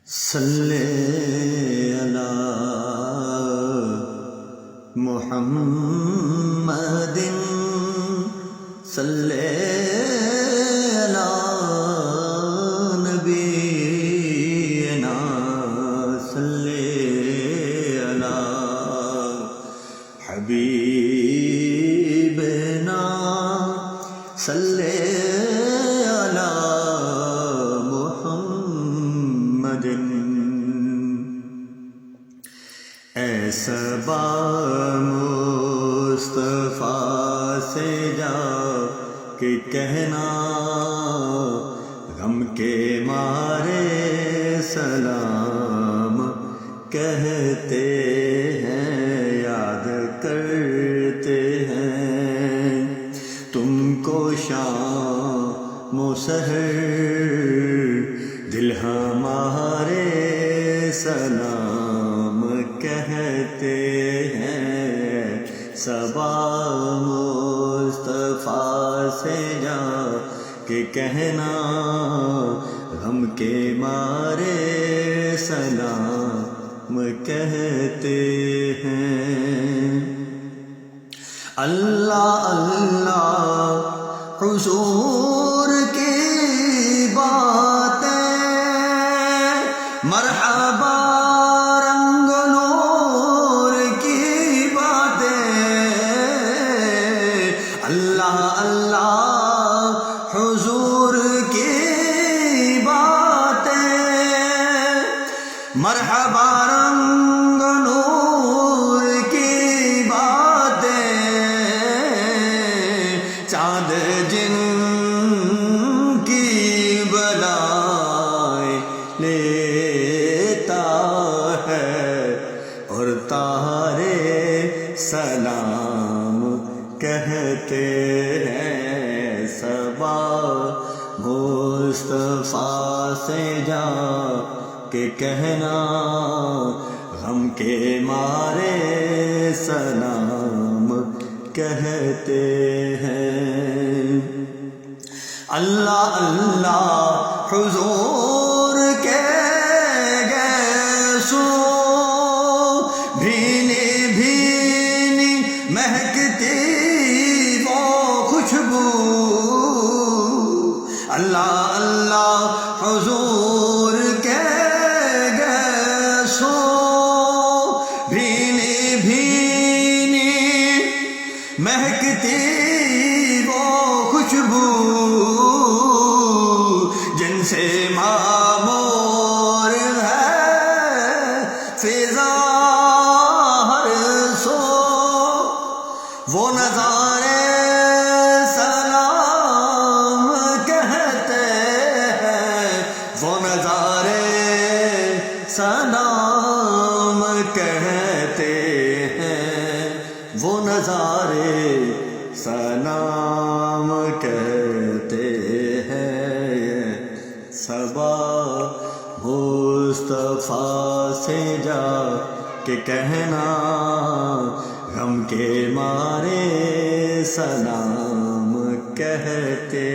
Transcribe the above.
صلی علی محمد صلی علی نبینا صلی علی حبیبنا صلی علی محمد۔ اے صبا مصطفیٰ سے جا کے کہنا، غم کے مارے سلام کہتے ہیں، یاد کرتے ہیں تم کو شام و سحر، دل ہمارے سلام کہتے ہیں۔ صبا مصطفیٰ سے جا کے کہنا، غم کے مارے سلام کہتے ہیں۔ اللہ اللہ حضور کی باتیں، مرحبا رنگ نور کی باتیں، اللہ اللہ حضور کی باتیں، مرحبا رنگ نور کی باتیں، چاند جن کی بلائیں لیتا ہے، اور تارے سلام کہتے ہیں۔ صبا مصطفیٰ سے جا کے کہنا، غم کے مارے سلام کہتے ہیں۔ اللہ اللہ حضور کے گیسو، بھینی بھینی مہکتی وہ خوشبو، اللہ اللہ حضور کے گیسو، بھینی بھینی مہکتی وہ خوشبو، جن سے معمور ہے فضا ہر سو، وہ نظارے سلام کہتے ہیں، وہ نظارے سلام کہتے ہیں، وہ نظارے سلام کہتے ہیں۔ صبا مصطفیٰ سے جا کے کہنا، غم کے مارے سلام کہتے